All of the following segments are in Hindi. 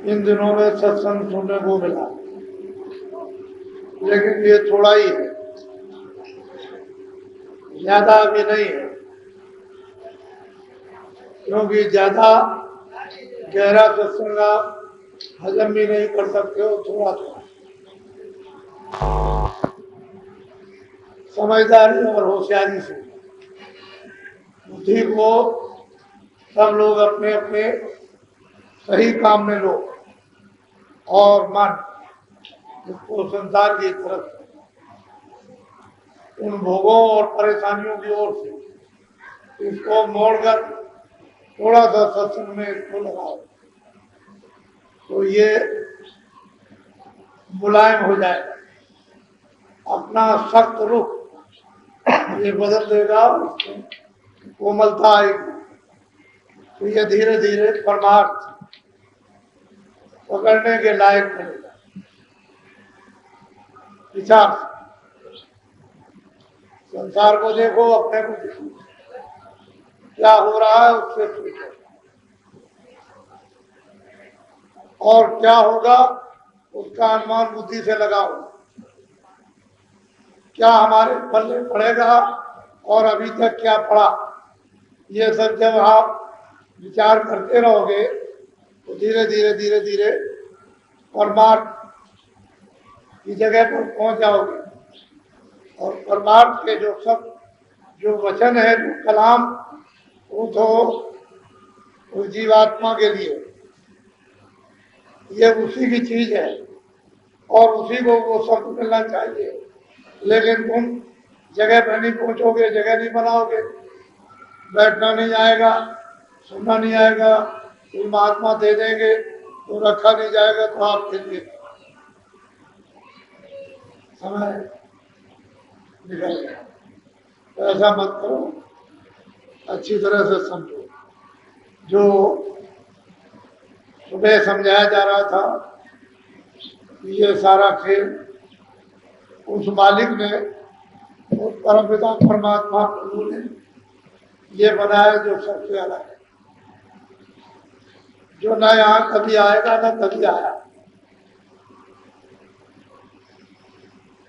इन दिनों में सत्संग सुनने को मिला, लेकिन ये थोड़ा ही है, ज्यादा भी नहीं है, क्योंकि ज्यादा गहरा सत्संग आप हजम भी नहीं कर सकते हो। थोड़ा थोड़ा समझदारी और होशियारी से बुद्धि को सब लोग अपने अपने सही काम में लो और मन इसको संसार की तरफ उन भोगों और परेशानियों की ओर से इसको मोड़कर थोड़ा सा सत्संग में इसको लगाओ तो ये मुलायम हो जाएगा। अपना सख्त रुख ये बदल देगा, कोमलता आएगी, तो ये धीरे धीरे परमार्थ पकड़ने के लायक बनेगा। विचार संसार को देखो, अपने को देखो, क्या हो रहा है उससे पूछो, और क्या होगा उसका अनुमान बुद्धि से लगाओ। क्या हमारे पल्ले पड़ेगा और अभी तक क्या पड़ा, ये सब जब आप विचार करते रहोगे तो धीरे धीरे धीरे धीरे परमार्थ की जगह पर पहुंच जाओगे। और परमार्थ के जो सब जो वचन है, जो कलाम, वो तो उस जीवात्मा के लिए ये उसी की चीज है और उसी को वो सब मिलना चाहिए। लेकिन तुम जगह पर नहीं पहुंचोगे, जगह नहीं बनाओगे, बैठना नहीं आएगा, सुनना नहीं आएगा, कोई महात्मा दे देंगे तो रखा नहीं जाएगा, तो आपके लिए समय निकल गया। तो ऐसा मत करो, अच्छी तरह से समझो। जो सुबह समझाया जा रहा था कि ये सारा खेल उस मालिक ने, उस परमपिता परमात्मा प्रभु ने ये बनाया जो सबसे अलग है, जो न यहाँ कभी आएगा न कभी आया,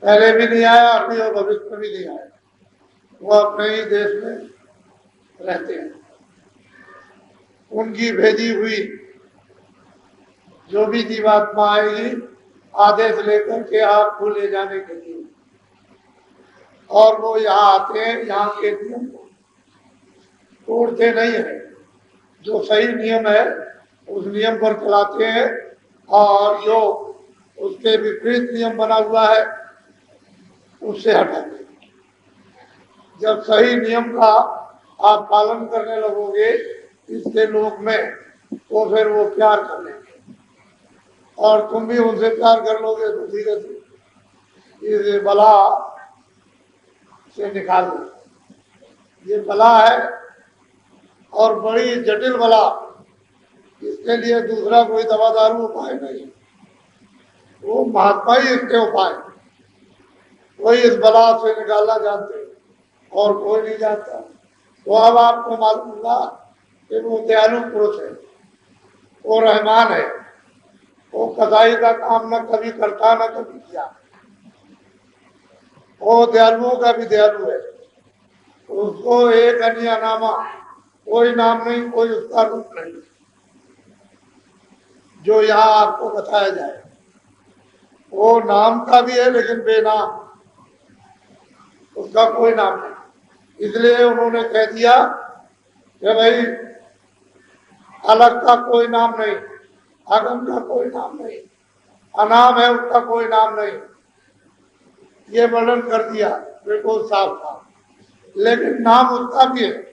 पहले भी नहीं आया, अभी और भविष्य में भी नहीं आया। वो अपने ही देश में रहते हैं। उनकी भेजी हुई जो भी जीवात्मा आएगी आदेश लेकर के आपको ले जाने के लिए, और वो यहाँ आते हैं, यहाँ के नियम को तोड़ते नहीं है। जो सही नियम है उस नियम पर चलाते हैं, और जो उसके विपरीत नियम बना हुआ है उससे हटाते हैं। जब सही नियम का आप पालन करने लगोगे इसके लोक में, तो फिर वो प्यार कर लेंगे और तुम भी उनसे प्यार कर लोगे, तो धीरे धीरे इस बला से निकाल लो। ये बला है और बड़ी जटिल बला, इसके लिए दूसरा कोई दवा दारू उपाय नहीं, वो महात्मा ही इसके उपाय। कोई इस बला से निकालना जानते और कोई नहीं जानता। तो अब आपको मालूम होगा कि वो दयालु पुरुष है, वो रहमान है, वो कसाई का काम न कभी करता न कभी किया, वो दयालुओं का भी दयालु है। उसको एक अन्य नामा, कोई नाम नहीं, कोई उसका रूप नहीं जो यहाँ आपको बताया जाए। वो नाम का भी है लेकिन बेनाम, उसका कोई नाम नहीं। इसलिए उन्होंने कह दिया कि भाई अलग का कोई नाम नहीं, आगम का कोई नाम नहीं, अनाम है उसका कोई नाम नहीं। ये वर्णन कर दिया बिल्कुल साफ साफ, लेकिन नाम उसका भी है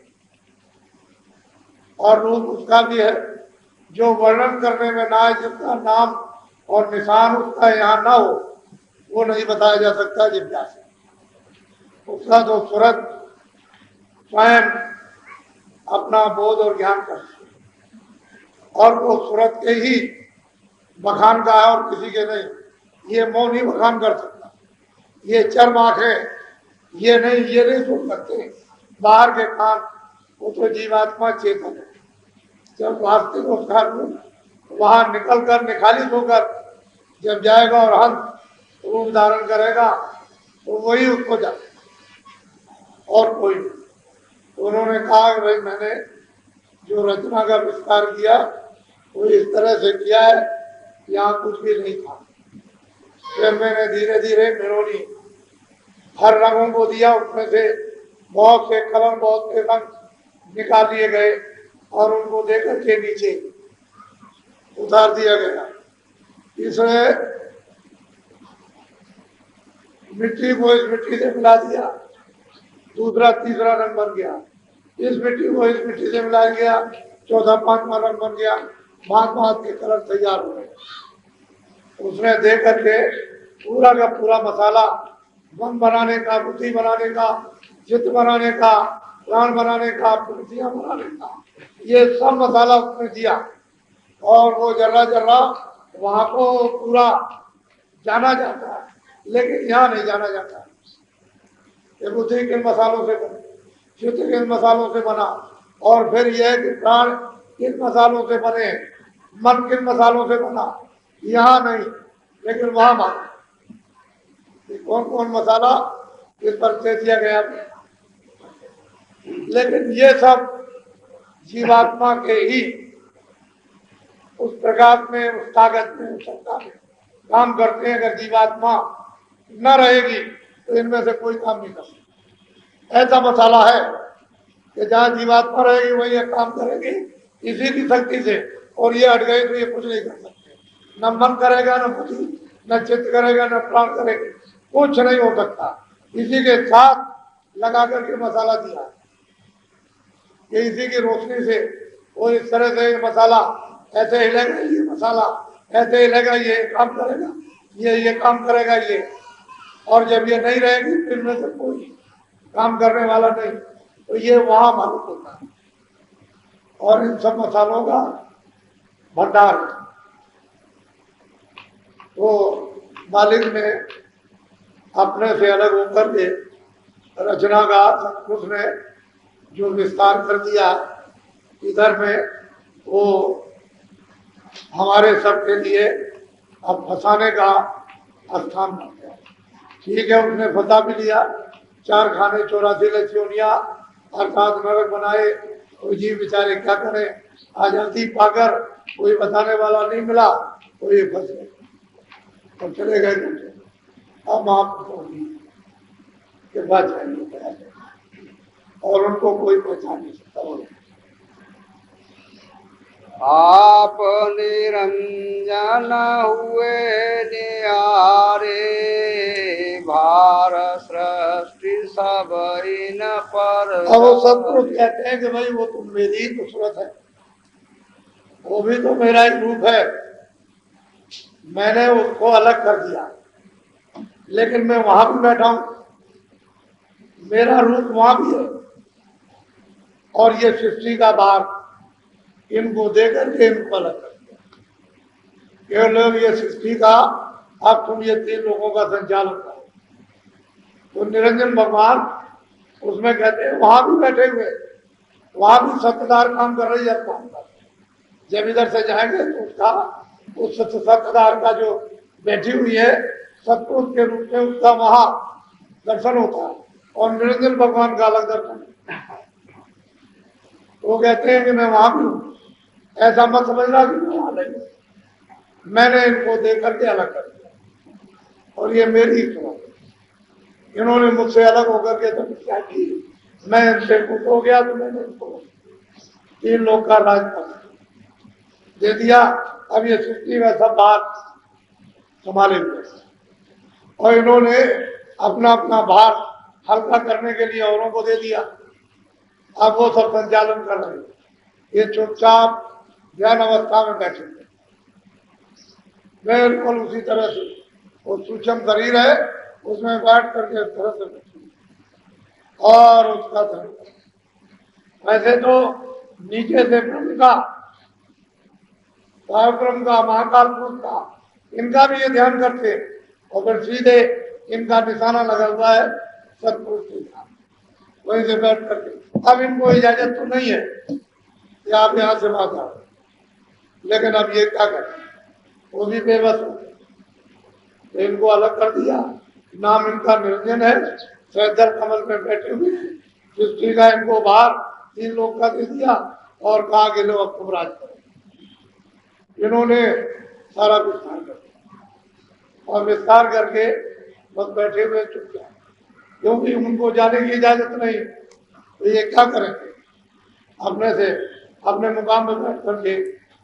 और रूप उसका भी है। जो वर्णन करने में ना है, जिसका नाम और निशान उसका यहाँ ना हो, वो नहीं बताया जा सकता जिज्ञा से। उसका तो सूरत स्वयं अपना बोध और ज्ञान करती है, और वो सूरत के ही बखान का है और किसी के नहीं। ये मौन ही बखान कर सकता, ये चर्म आंखें ये नहीं सुन सकते, बाहर के कान, वो तो जीवात्मा चेतन है। जब वास्तविक उसका रूप वहां निकलकर निखालित होकर जब जाएगा और हंस रूप धारण करेगा तो वही उसको जाए और कोई नहीं। तो उन्होंने कहा कि भाई मैंने जो रचना का विस्तार किया वो इस तरह से किया है, यहाँ कुछ भी नहीं था। फिर मैंने धीरे धीरे मेरोनी हर रंगों को दिया, उसमें से बहुत से कलर बहुत से रंग निकाल लिए गए और उनको देकर के नीचे उतार दिया गया। इसमें मिट्टी को इस मिट्टी से मिला दिया, दूसरा तीसरा रंग बन गया, इस मिट्टी को इस मिट्टी से मिलाया गया, चौथा पांचवा रंग बन गया, भांत भांत के कलर तैयार हो गए। उसने दे करके पूरा का पूरा मसाला मन बनाने का, बुद्धि बनाने का, चित्त बनाने का, प्राण बनाने का, प्रकृतियां बनाने का, ये सब मसाला उसने दिया और वो जर्रा जर्रा वहां को पूरा जाना जाता है, लेकिन यहाँ नहीं जाना जाता। ये बुद्धि किन मसालों से बनी, चित्त किन मसालों से बना, और फिर यह कि प्राण किन मसालों से बने, मन किन मसालों से बना, यहाँ नहीं लेकिन वहां माना। कौन कौन मसाला इस पर दे दिया गया, लेकिन ये सब जीवात्मा के ही उस प्रकाश में, उस ताकत में, उस सत्ता में काम करते हैं। अगर जीवात्मा न रहेगी तो इनमें से कोई काम नहीं कर सकता। ऐसा मसाला है कि जहाँ जीवात्मा रहेगी वही काम करेगी इसी की शक्ति से, और ये हट गए तो ये कुछ नहीं कर सकते। न मन करेगा, न बुद्धि, न चित्त करेगा, न प्राण करेगा, कुछ नहीं हो सकता। इसी के साथ लगा करके मसाला दिया कि इसी की रोशनी से वो इस तरह से मसाला ऐसे हिलेगा, ये मसाला ऐसे हिलेगा, ये काम करेगा, ये काम करेगा ये, और जब ये नहीं रहेगी फिर में से कोई काम करने वाला नहीं, तो ये वहां मालूम होता है। और इन सब मसालों का भंडार तो मालिक ने अपने से अलग होकर के रचना का सतपुरुष ने जो विस्तार कर दिया इधर में, वो हमारे सबके लिए अब फंसाने का स्थान बन गया। ठीक है, उसने फंसा भी लिया, 4 खाने 84 लक्ष्योनिया अर्थात नरक बनाए। कोई जीव बेचारे क्या करें, आजादी पाकर कोई बताने वाला नहीं मिला तो ये फंस गए और चले गए। अब आप के बाद और उनको कोई पहचान नहीं सकता। आप निरंजन हुए निहारे, भार सृष्टि सब इन पर। अब वो सब कुछ कहते हैं कि भाई वो तो मेरी ही तो सूरत है, वो भी तो मेरा ही रूप है, मैंने उसको अलग कर दिया, लेकिन मैं वहां भी बैठा हूं, मेरा रूप वहां भी है। और ये सृष्टि का भार इनको देकर के इनको अलग कर दिया। केवल ये सृष्टि का अब तुम ये 3 लोगों का संचालन करो। तो निरंजन भगवान उसमें कहते हैं वहां भी बैठे हुए, वहां भी सत्ताधार काम कर रही है। काम कर जब इधर से जाएंगे तो उसका उस सत्ताधार का जो बैठी हुई है सतपुरुष के रूप में उसका वहां दर्शन होता है, और निरंजन भगवान का अलग दर्शन। वो कहते हैं कि मैं वहां भी हूं, ऐसा मत समझना कि मैं वहां नहीं, मैंने इनको देख करके अलग कर दिया और ये मेरी इच्छा। इन्होंने मुझसे अलग होकर के तपस्या की, मैं इनसे कुछ हो गया तो मैंने इनको 3 लोग का राज दे दिया। अब ये सृष्टि में सब बात संभालेंगे, और इन्होंने अपना अपना भार हल्का करने के लिए औरों को दे दिया। अब वो सब संचालन कर रहे हैं, ये चुपचाप ध्यान अवस्था में बैठे हैं, बिल्कुल उसी तरह से वो सूक्ष्म शरीर है उसमें बैठ करके इस तरह से बैठे और उसका धर्म। वैसे तो नीचे से ब्रह्म का, पराक्रम का, महाकाल पुरुष का, इनका भी ये ध्यान करते हैं, और फिर सीधे इनका निशाना लगा हुआ है सतपुरुष के साथ, वहीं से बैठ करके। अब इनको इजाजत तो नहीं है कि आप यहाँ से बात आओ, लेकिन अब ये क्या करें, वो भी बेबस हो गए। तो इनको अलग कर दिया। नाम इनका निरंजन है, सैदर कमल में बैठे हुए हैं। सृष्टि का इनको बाहर 3 लोग का दे दिया और कहा कि लो अब तुम राज करो। इन्होंने सारा विस्तार कर दिया और विस्तार करके बस बैठे हुए चुपचाप, क्योंकि उनको जाने की इजाजत नहीं। तो ये क्या करेंगे, अपने से अपने मुकाम पर बैठ करके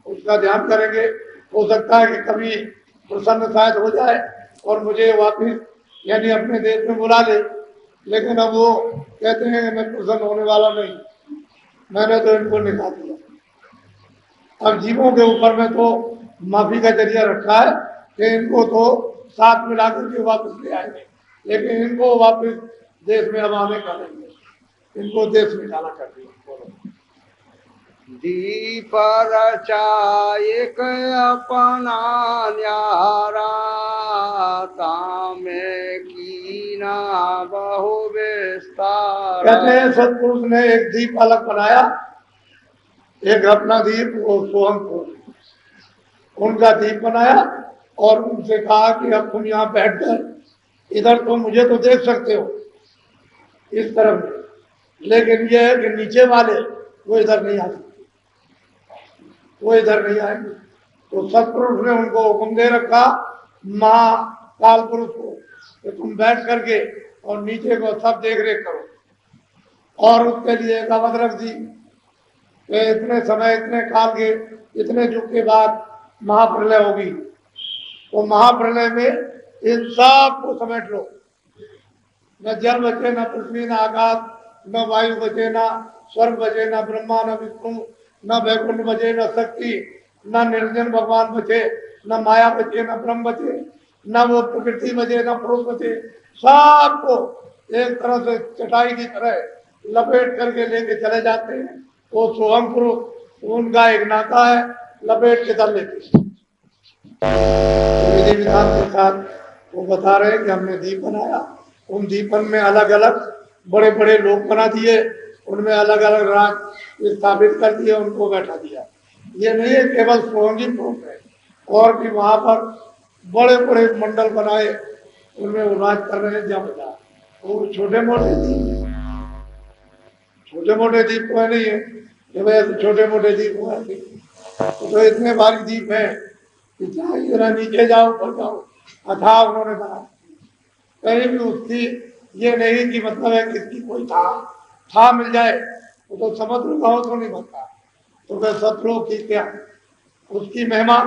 उसका ध्यान करेंगे। हो सकता है कि कभी प्रसन्न शायद हो जाए और मुझे वापिस यानी अपने देश में बुला ले, लेकिन अब वो कहते हैं कि मैं प्रसन्न होने वाला नहीं, मैंने तो इनको निकाल दिया। अब जीवों के ऊपर में तो माफी का जरिया रखा है कि इनको तो साथ मिला करके वापस ले आएंगे, लेकिन इनको वापस देश में अब आने का नहीं है, इनको देश में जाना कर दिया। दीप रचायक अपना न्यारा, तामे कीना बहु विस्तार। कहते हैं सतपुरुष ने एक दीप अलग बनाया, एक अपना दीप वो सोहम को उनका दीप बनाया और उनसे कहा कि अब तुम यहाँ बैठकर इधर तो मुझे तो देख सकते हो इस तरफ में, लेकिन ये है कि नीचे वाले वो इधर नहीं आ सकते, वो इधर नहीं आएंगे। तो सतपुरुष ने उनको हुक्म दे रखा महाकाल पुरुष को कि तुम बैठ करके और नीचे को सब देख रेख करो, और उसके लिए एक अवध रख दी कि इतने समय इतने काल के इतने युग के बाद महाप्रलय होगी। तो महाप्रलय में इन सब को समेट लो, न जल बचे, न पृथ्वी, न आकाश, न वायु बचे, न स्वर्ग बचे, न ब्रह्मा, न विष्णु, न वैकुंठ बचे, न शक्ति, न निरंजन भगवान बचे, न माया बचे, न ब्रह्म बचे, न वो प्रकृति बचे, न पुरुष बचे। सबको एक तरह से चटाई की तरह लपेट करके लेके चले जाते हैं। वो सोहम पुरुष उनका एक नाका है, लपेट के चल लेते। विधि विधान के साथ वो बता रहे हैं कि हमने दीप बनाया, उन दीपन में अलग अलग बड़े बड़े लोग बना दिए, उनमें अलग अलग राज स्थापित कर दिए, उनको बैठा दिया। ये नहीं है केवल सोहंगी पुरुष है, और भी वहां पर बड़े बड़े मंडल बनाए, उनमें वो राज कर रहे हैं। जब वो छोटे मोटे दीप, छोटे मोटे दीप कोई नहीं है कि भाई छोटे मोटे दीप हुआ, तो इतने भारी दीप है कि चाहे जरा नीचे जाओ ऊपर जाओ, अथाह उन्होंने बना। कहीं भी उसकी ये नहीं कि मतलब है किसकी कोई था मिल जाए तो समुद्र का हो तो नहीं बनता, तो वह सतलोक की क्या उसकी महिमा,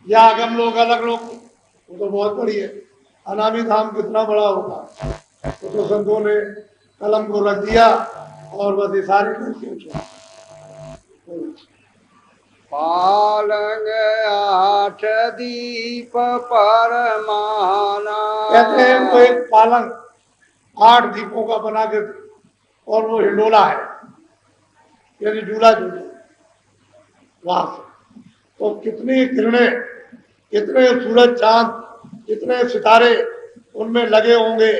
या आगम लोग अलग लोग, वो तो बहुत बड़ी है। अनामी धाम कितना बड़ा होगा, तो संतों ने कलम को रख दिया और बस इशारे करके पालंग 8 दीप परमाना। कहते हैं वो एक पालंग 8 दीपों का बना के, और वो हिंडोला है यानी झूला झूला वहां से। तो कितनी किरणें, कितने सूरज चांद, कितने सितारे उनमें लगे होंगे,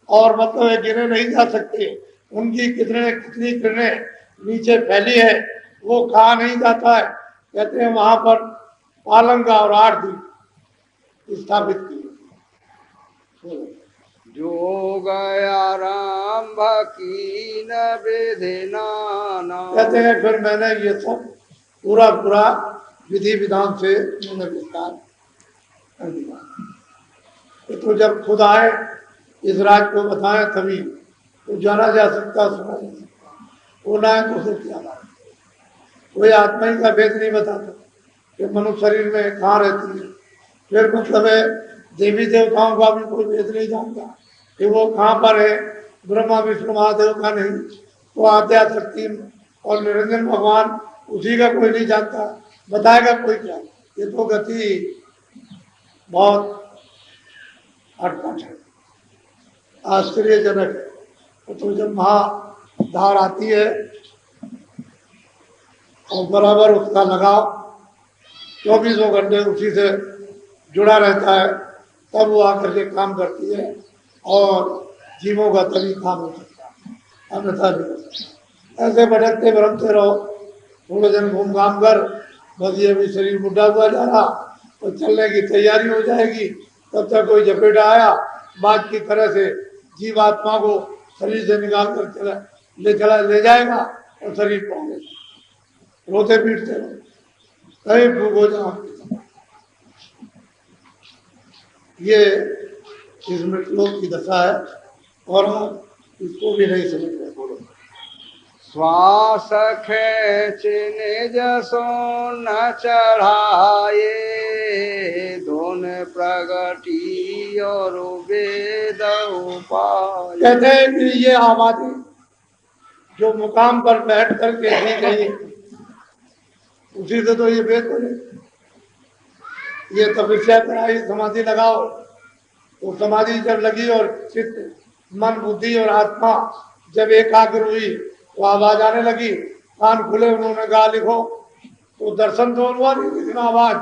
और मतलब है गिने नहीं जा सकते। उनकी कितनी किरणें नीचे फैली है, वो कहा नहीं जाता है। कहते हैं वहां पर पालंग और 8 दीप स्थापित किए। जोग आरंभ कीन विधि नाना। कहते हैं फिर मैंने ये सब पूरा विधि विधान से मैंने विस्तार कर दिया। तो जब खुद आए इस राज को बताएं तभी तो जाना जा सकता, सुना जा सकता, वो ना है तो सिर्फ ज्यादा। कोई आत्मा ही का भेद नहीं बताता कि मनुष्य शरीर में कहाँ रहती है। फिर मतलब है देवी देवताओं का भी कोई भेद नहीं जानता कि वो कहाँ पर है, ब्रह्मा विष्णु महादेव का नहीं, तो आद्या शक्ति और निरंजन भगवान उसी का कोई नहीं जानता, बताएगा कोई क्या। ये तो गति बहुत अटपट है, आश्चर्यजनक है। तो जब महाधार आती है और बराबर उसका लगाव 24 घंटे उसी से जुड़ा रहता है, तब वो आकर के काम करती है और जीवों का तभी काम हो सकता है, अन्यथा नहीं हो सकता। ऐसे भटकते भरमते रहो, थोड़े दिन घूम घाम कर बस ये भी शरीर बुढ़ा हुआ जा रहा और चलने की तैयारी हो जाएगी, तब तक कोई जपेटा आया बात की तरह से जीवात्मा को शरीर से निकाल कर ले जाएगा और शरीर पहुंचेगा। रोते पीटते रहो, कहीं भूख हो जाओ। ये इस मृतलोक की दशा है और हम इसको भी नहीं समझ रहे। बोलो। श्वास खेच निज सो न चढ़ाए, धुन प्रगति और वेद उपाय। कहते हैं कि ये आबादी जो मुकाम पर बैठ करके दी गई उसी से तो ये वेद बने। ये तपस्या कराई, समाधि लगाओ, तो समाधि जब लगी और चित्त मन बुद्धि और आत्मा जब एकाग्र हुई तो आवाज आने लगी, कान खुले, उन्होंने कहा लिखो, तो दर्शन तो हुआ नहीं लेकिन आवाज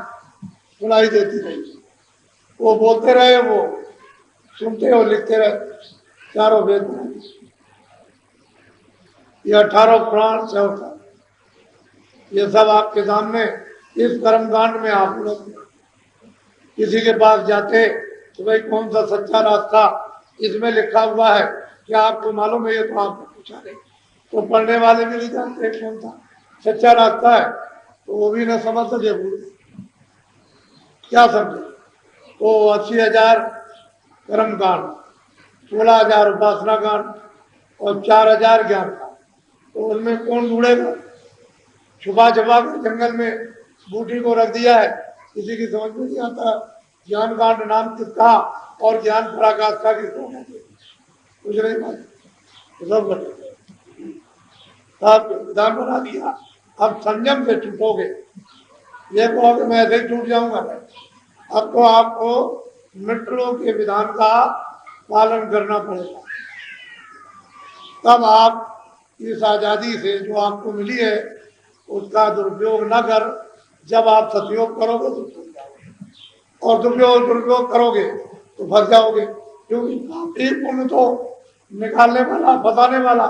सुनाई देती रही। वो बोलते रहे, वो सुनते और लिखते रहे, चारों वेद। ये 18 पुराण से होता, ये सब आपके सामने इस कर्मकांड में आप लोग किसी के पास जाते तो भाई कौन सा सच्चा रास्ता इसमें लिखा हुआ है, क्या आपको मालूम है? ये तो आपको पूछा नहीं, तो पढ़ने वाले भी नहीं जानते कौन सा सच्चा रास्ता है, तो वो भी न समझ सके, क्या समझे? तो 80,000 कर्मकांड, 16,000 उपासना कांड और 4,000 ज्ञान कांड, तो उनमें कौन ढूंढेगा? छुपा छुपा कर जंगल में बूटी को रख दिया है, किसी की समझ में नहीं आता। ज्ञान कांड नाम किसका और ज्ञान पराकाष्ठा का किसको कहते, कुछ नहीं मालूम, सब विधान बना दिया। अब संयम से छूटोगे, ये कहोगे मैं ऐसे ही छूट जाऊंगा, अब तो आपको मृतलोक के विधान का पालन करना पड़ेगा। तब आप इस आजादी से जो आपको मिली है उसका दुरुपयोग न कर, जब आप सदुपयोग करोगे तो छूट जाओगे, और दुरुपयोग करोगे तो फंस जाओगे, क्योंकि एक पुण्य तो निकालने वाला, बताने वाला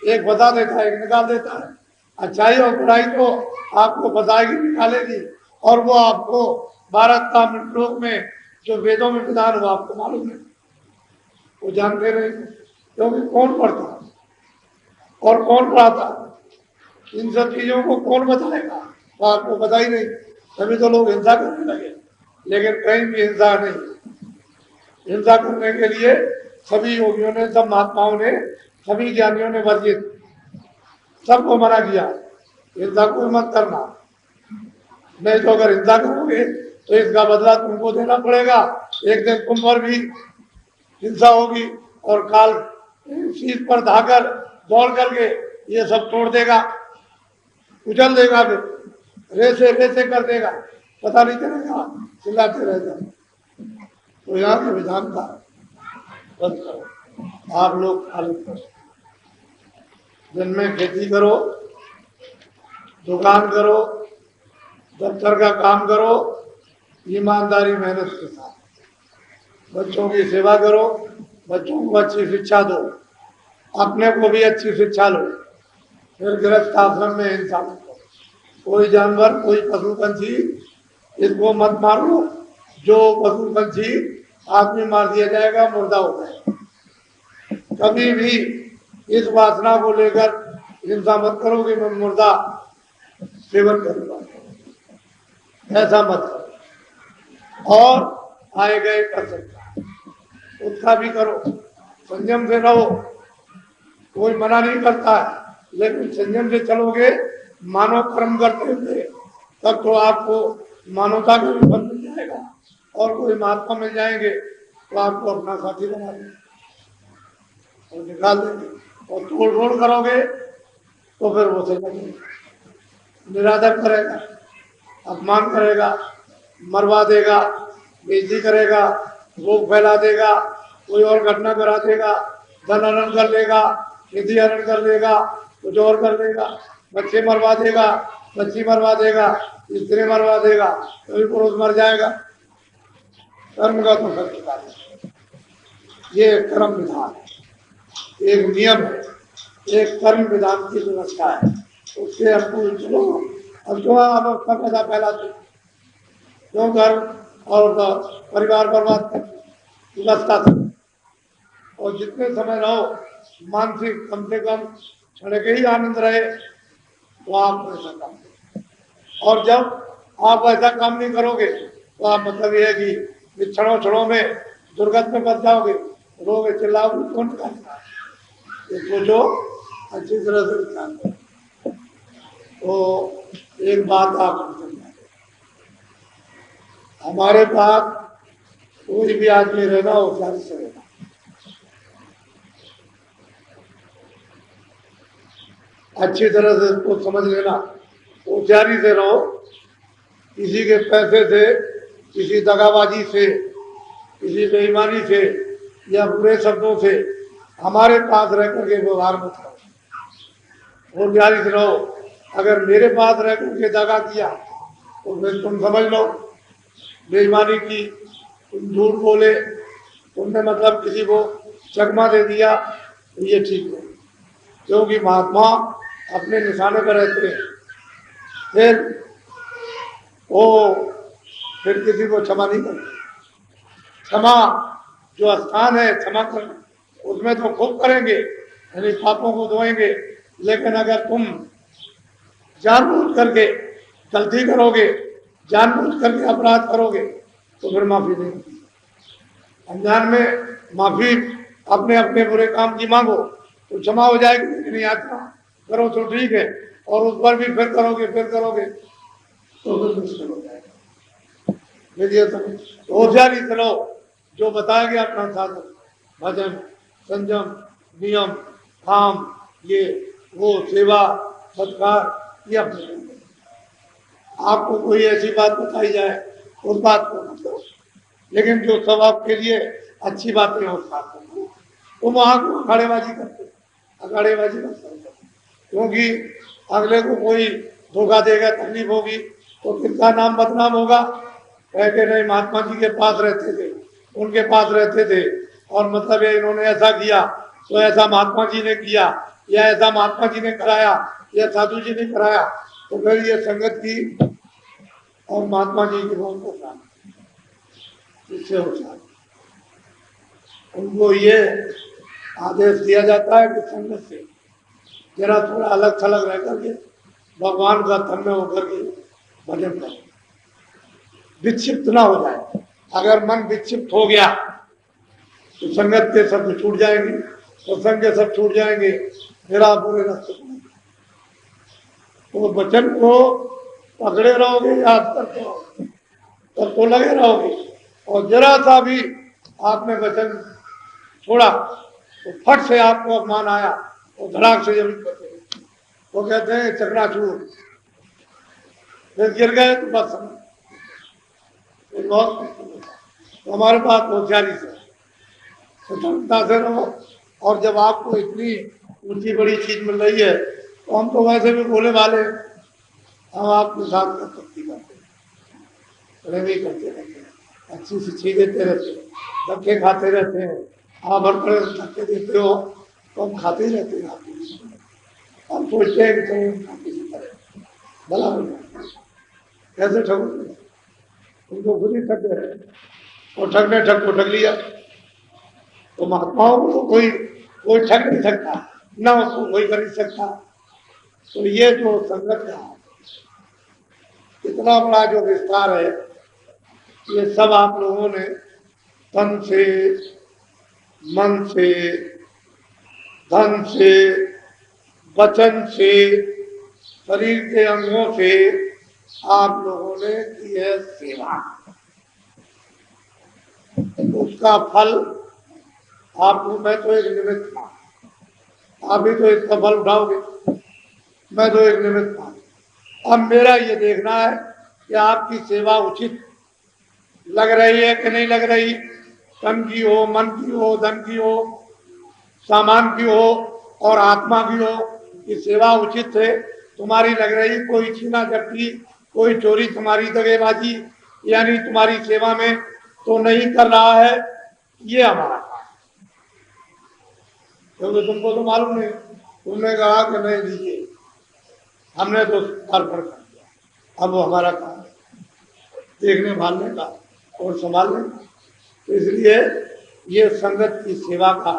एक बता देता है, एक निकाल देता है। अच्छाई और बुराई तो आपको बताएगी, निकालेगी, और वो आपको भारत का मृतलोक में जो वेदों में विधान हो आपको मालूम है, वो जानते नहीं, क्योंकि कौन पढ़ता और कौन पढ़ाता, इन सब चीजों को कौन बताएगा, तो आपको पता ही नहीं। तभी तो लोग हिंसा करने लगे, लेकिन कहीं भी हिंसा नहीं। हिंसा करने के लिए सभी योगियों ने, सब महात्माओं ने, सभी ज्ञानियों ने वर्जित, सबको मना किया, हिंसा को मत करना, नहीं तो अगर हिंसा करोगे तो इसका बदला तुमको देना पड़ेगा। एक दिन तुम पर भी हिंसा होगी और काल शीत पर धाकर दौड़ करके ये सब तोड़ देगा, उछल देगा, फिर रेसे रेसे कर देगा, पता नहीं चलेगा, चिल्लाते रह जाओ। तो यहाँ के विधान का बंद करो, आप लोग पालन करो, दिन में खेती करो, दुकान करो, दफ्तर का काम करो, ईमानदारी मेहनत के साथ, बच्चों की सेवा करो, बच्चों को अच्छी शिक्षा दो, अपने को भी अच्छी शिक्षा लो, फिर गृहस्थ आश्रम में हिंसा मत करो, कोई जानवर, कोई पशु पंछी इसको मत मारो, जो पशु पंछी आदमी मार दिया जाएगा मुर्दा हो जाएगा। कभी भी इस वासना को लेकर हिंसा मत करो कि मैं मुर्दा सेवन करूंगा, ऐसा मत करो। और आए गए कर सकता उसका भी करो, संयम से रहो, कोई मना नहीं करता है, लेकिन संयम से चलोगे, मानव कर्म करते हुए, तब तो आपको मानवता का भी फल मिल जाएगा, और कोई महात्मा मिल जाएंगे तो आपको अपना साथी बना देंगे और निकाल देंगे, और तोड़ फोड़ करोगे तो फिर वो सही निरादर करेगा, अपमान करेगा, मरवा देगा, बेइज्जती करेगा, रोग फैला देगा, कोई और घटना करा देगा, धन हरण कर लेगा, निधि हरण कर लेगा, कुछ और कर लेगा, बच्चे मरवा देगा, बच्ची मरवा देगा, स्त्री मरवा देगा, कभी पुरुष मर जाएगा। कर्म का तो फल निकालेगा। ये कर्म विधान एक नियम है, एक कर्म विधान की व्यवस्था है, उसके अनुकूल चलो, अब क्यों आप अपना पैसा फैलाते, क्यों घर और परिवार बर्बाद करते व्यवस्था से। और जितने समय रहो मानसिक कम से कम क्षण के ही आनंद रहे तो आप ऐसा काम करें। और जब आप ऐसा काम नहीं करोगे तो आप मतलब ये है कि क्षणों क्षणों में दुर्गत में बच जाओगे, रोगे चिल्लाओगे, कौन करता है। इसको जो अच्छी तरह से विचार करो। तो एक बात आप समझना, हमारे पास कोई भी आदमी रहना होशियारी से रहना। अच्छी तरह से इसको समझ लेना, होशियारी से रहो। किसी के पैसे से, किसी दगाबाजी से, किसी बेईमानी से या बुरे शब्दों से हमारे पास रह करके व्यवहार मत करो। होशियारी से रहो। अगर मेरे पास रह करके दगा किया तो फिर तुम समझ लो बेईमानी की, तुम झूठ बोले, तुमने मतलब किसी को चकमा दे दिया, तो ये ठीक है। क्योंकि महात्मा अपने निशाने पर रहते हैं। फिर किसी को क्षमा नहीं करते। क्षमा जो स्थान है क्षमा करना, उसमें तो खूब करेंगे, यानी पापों को धोएंगे। लेकिन अगर तुम जानबूझ करके गलती करोगे, जानबूझ करके अपराध करोगे, तो फिर माफी नहीं होगी। अनजान में माफी अपने अपने बुरे काम की मांगो तो क्षमा हो जाएगी, लेकिन यात्रा करो तो ठीक है, और उस पर भी फिर करोगे तो फिर मुश्किल हो जाएगा। देखिए तो होशियारी से रहो। जो बताया गया अपना साधन, भजन, संयम, नियम, काम, ये वो, सेवा, सत्कार, ये अपने। आपको कोई ऐसी बात बताई जाए उस बात को मतलब, लेकिन जो सब आपके लिए अच्छी बातें हो वो वहां को अखाड़ेबाजी करते, अखाड़ेबाजी मत करो। क्योंकि अगले को कोई धोखा देगा, तकलीफ होगी, तो किसका नाम बदनाम होगा। कहते नहीं महात्मा जी के पास रहते थे, उनके पास रहते थे, और मतलब ये इन्होंने ऐसा किया तो ऐसा महात्मा जी ने किया, या ऐसा महात्मा जी ने कराया, या साधु जी ने कराया, तो फिर ये संगत की और महात्मा जी की बहुत पहचान इससे होता है। उनको ये आदेश दिया जाता है कि संगत से जरा थोड़ा अलग थलग रह करके भगवान का तन्मय होकर के भजन करें, विक्षिप्त ना हो जाए। अगर मन विक्षिप्त हो गया तो संगत के शब्द छूट जाएंगे, सत्संग के सब छूट जाएंगे, मेरा बुरे रास्ते। तो वचन को पकड़े रहोगे, याद करते रहोगे, तब तो लगे रहोगे। और जरा सा भी आपने वचन छोड़ा तो फट से आपको अपमान आया और धड़ाक से जमीन पर गिरे। वो कहते हैं चकनाचूर, फिर गिर गए तो बस तो हमारे पास होशियारी से, सतर्कता से रहो। और जब आपको इतनी ऊंची बड़ी चीज मिल रही है तो हम तो वैसे भी बोले वाले, हम आपके साथ करते करते रहते हैं, अच्छी सी चीजें देते रहते हैं, धक्के खाते रहते हैं। आप हर तरह से धक्के देते हो तो हम खाते ही रहते हैं। हम सोचते हैं कि चलो किसी तरह भला हो जाए, कैसे ठगोगे, उनको खुद ही ठग गए और ठगने ठग को ठग लिया। तो महात्माओं को तो कोई ठग नहीं सकता, ना उसको कोई कर नहीं सकता। तो ये जो संगत का इतना बड़ा जो विस्तार है, ये सब आप लोगों ने तन से, मन से, धन से, वचन से, शरीर के अंगों से आप लोगों ने की है सेवा। उसका फल आपको, मैं तो एक निमित्त था, आप ही तो इसका फल उठाओगे, मैं तो एक निमित्त था। अब मेरा ये देखना है कि आपकी सेवा उचित लग रही है कि नहीं लग रही। तन की हो, मन की हो, धन की हो, सामान की हो और आत्मा की हो, ये सेवा उचित है तुम्हारी लग रही। कोई छीना झपटी, कोई चोरी, तुम्हारी दगेबाजी यानी तुम्हारी सेवा में तो नहीं कर रहा है, ये हमारा काम। क्योंकि तुमको तो मालूम नहीं, तुमने कहा कि नहीं दीजिए, हमने तो अर्पण कर दिया, अब वो हमारा काम है देखने भालने का और संभालने का। तो इसलिए ये संगत की सेवा का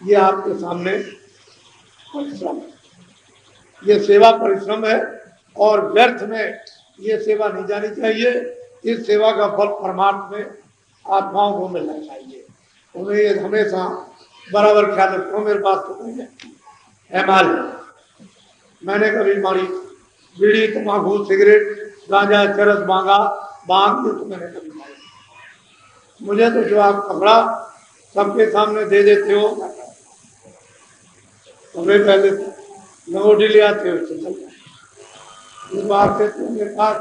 ये आपके सामने परिश्रम है, ये सेवा परिश्रम है और व्यर्थ में ये सेवा नहीं जानी चाहिए। इस सेवा का फल परमार्थ में आत्माओं को मिलना चाहिए। उन्हें ये हमेशा बराबर ख्याल रखो। मेरे पास तो नहीं है माल, मैंने कभी मारी बीड़ी तम्बाकू सिगरेट गांजा चरस मांगा बांग ये तो मैंने कभी मारी। मुझे तो जो आप कपड़ा सबके सामने दे देते हो कपड़े पहले लंगोटी ले आते हो इस बात से तो मेरे पास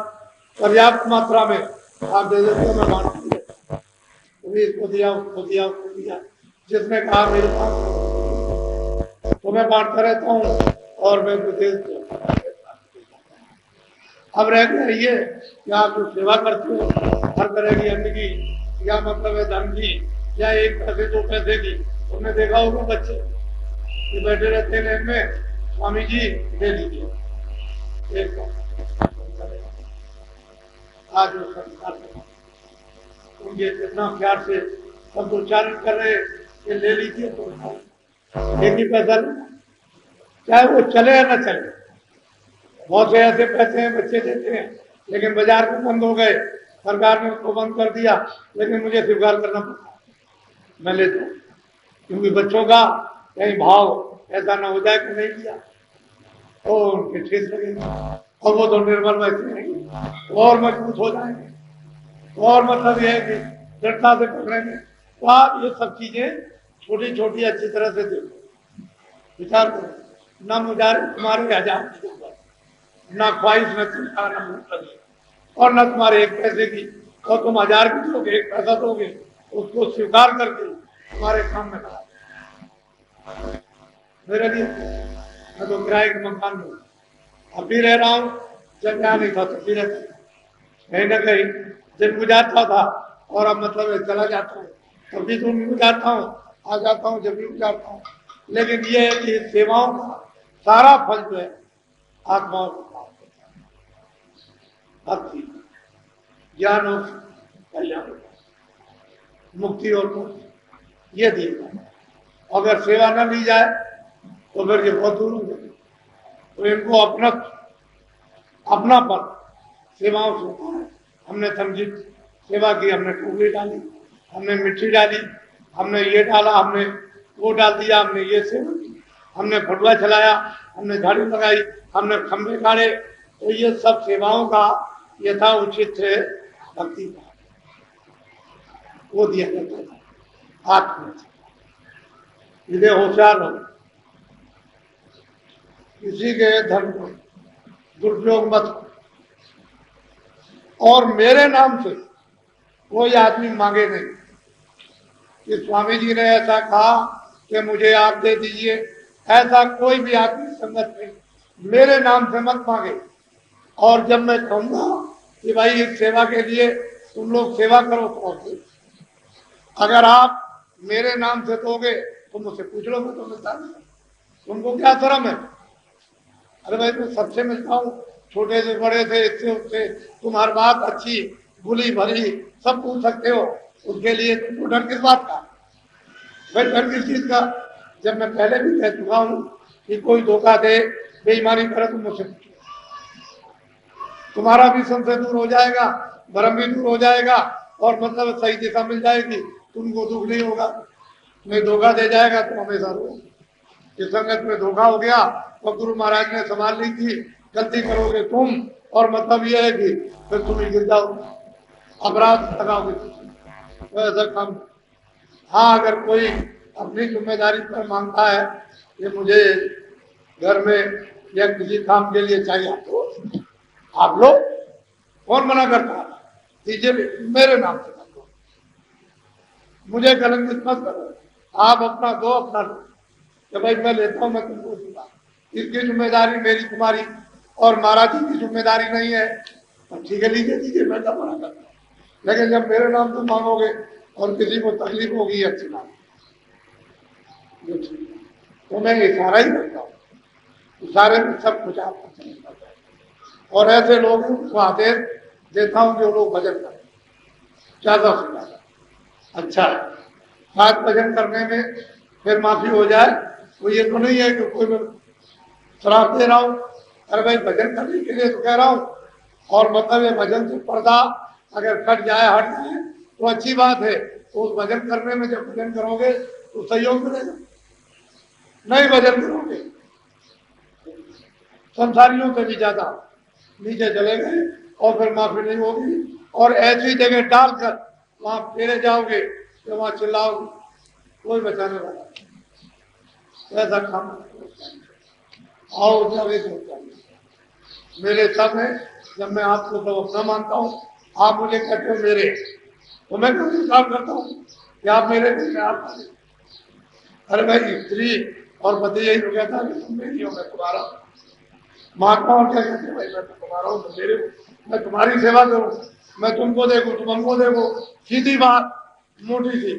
पर्याप्त मात्रा में आप दे देते हो, मैं बांट देता हूँ। इसको दिया उसको दिया उसको दिया, जिसने कहा मेरे पास तो मैं बांटता रहता हूँ और मैं अब रह गया ये कि आप जो सेवा करते हो हर तरह की अन्न की या मतलब है धन की या एक पैसे दो पैसे की, तुमने देखा होगा बच्चे ये बैठे रहते हैं में स्वामी जी दे दीजिए एक आज वो संस्कार उनके इतना प्यार से सब उच्चारण कर रहे कि ले लीजिए तो एक ही पैसा लेना, चाहे वो चले या न चले। बहुत से ऐसे पैसे हैं बच्चे देते हैं लेकिन बाजार में बंद हो गए, सरकार ने उसको बंद कर दिया, लेकिन मुझे स्वीकार करना पड़ता, मैं लेता हूँ क्योंकि बच्चों का कहीं भाव ऐसा ना हो जाए कि नहीं दिया तो उनके ठेस लगेगी और वो तो निर्भर वैसे रहेंगे और मजबूत हो जाएंगे। और मतलब यह है कि दृढ़ता से पकड़ेंगे। तो आप ये सब चीजें छोटी छोटी अच्छी तरह से देखो, विचार करो। न मुझे तुम्हारे हजार ना ख्वाहिश न चिंता न भूख लगी और न तुम्हारे एक पैसे की, और तुम हजार की दोगे एक पैसा दोगे उसको स्वीकार करके तुम्हारे काम में लगा मेरे लिए। मैं तो किराए के मकान में अब भी रह रहा हूँ, जब यहाँ नहीं था तब भी रहता, कहीं ना कहीं जब गुजारता था और अब मतलब चला जाता हूँ तब भी तुम गुजारता हूँ, आ जाता हूँ जब भी गुजारता हूँ। लेकिन ये है कि सेवाओं का सारा फल जो है आत्माओं को प्राप्त होता है, भक्ति ज्ञान और कल्याण मुक्ति और मुक्ति ये दिए। अगर सेवा न ली जाए तो फिर ये बहुत दूर हो जाए। तो इनको अपनापन सेवाओं से होता है। हमने समझी सेवा की, हमने टोकरी डाली, हमने मिट्टी डाली, हमने ये डाला, हमने वो डाल दिया, हमने ये सेवा की, हमने फटुआ चलाया, हमने झाड़ू लगाई, हमने खंभे गाड़े, तो ये सब सेवाओं का यथा उचित भक्ति का वो दिया जाता है। आत्म इधे होशियार हो, किसी के धर्म को दुरुपयोग मत करो। और मेरे नाम से कोई आदमी मांगे नहीं कि स्वामी जी ने ऐसा कहा कि मुझे आप दे दीजिए, ऐसा कोई भी आदमी संगत नहीं, मेरे नाम से मत मांगे। और जब मैं कहूंगा कि भाई इस सेवा के लिए तुम लोग सेवा करो तो अगर आप मेरे नाम से दोगे तो मुझसे पूछ लो, मैं तो मिलता नहीं, तुमको क्या शर्म है? अरे भाई मैं सबसे मिलता हूँ, छोटे से बड़े से इससे उससे, तुम हर बात अच्छी बुरी भली सब पूछ सकते हो, उसके लिए तुमको डर किस बात का? भाई डर किस चीज का? जब मैं पहले भी कह चुका हूँ कि कोई धोखा दे बेईमानी करे तो मुझसे पूछो, तुम्हारा भी संशय दूर हो जाएगा, भ्रम भी दूर हो जाएगा और मतलब सही दिशा मिल जाएगी, तुमको दुख नहीं होगा। नहीं धोखा दे जाएगा तो हमेशा रोगे। इस संगत में धोखा हो गया तो गुरु महाराज ने संभाल ली थी, गलती करोगे तुम और मतलब यह है कि फिर तुम ही गिर जाओ, अपराध लगाओगे तो ऐसा काम। हाँ अगर कोई अपनी जिम्मेदारी पर मांगता है कि मुझे घर में या किसी काम के लिए चाहिए तो आप लो, कौन मना करता है? दीजिए, मेरे नाम से कर दो, मुझे कलंकित मत करो, आप अपना दो अपना लो कि भाई मैं लेता हूं, मैं तुमको दूंगा, इसकी जिम्मेदारी मेरी तुम्हारी और महाराज जी की जिम्मेदारी नहीं है। तो ठीक है लीजिए दीजिए, मैं क्या मना करता हूँ। लेकिन जब मेरे नाम तुम मांगोगे और किसी को तकलीफ होगी अच्छी बात, तो मैं इशारा ही करता हूँ, इशारे में सब कुछ आपको समझ आता है। और ऐसे लोग को आदेश देता हूं जो लोग भजन करें ज्यादा से ज्यादा। अच्छा है, शायद भजन करने में फिर माफी हो जाए। वो ये तो नहीं है कि कोई मैं श्राप दे रहा हूं, अरे भाई भजन करने के लिए तो कह रहा हूं। और मतलब ये भजन से पर्दा अगर कट जाए हट जाए तो अच्छी बात है। तो उस भजन करने में जब भजन करोगे तो सहयोग मिलेगा, नहीं भजन करोगे संसारियों से भी ज्यादा नीचे चले गए और फिर माफी नहीं होगी। और ऐसी जगह डालकर वहां फेरे जाओगे तो वहां चिल्लाओगे, कोई बचाने वाला नहीं। ऐसा काम और जब होता है मेरे सब है। जब मैं आपको तो अपना मानता हूँ, आप मुझे कहते हो मेरे, तो मैं क्यों काम करता हूँ कि आप मेरे मैं आप। अरे भाई स्त्री और पति यही तो कहता है कि तुम मेरी हो मैं तुम्हारा महात्मा। और क्या कहते हैं भाई मैं तो तुम्हारा हूँ तुम मेरे हो, मैं तुम्हारी सेवा करूँ, मैं तुमको देखूँ तुम हमको देखो, सीधी बात मोटी सी।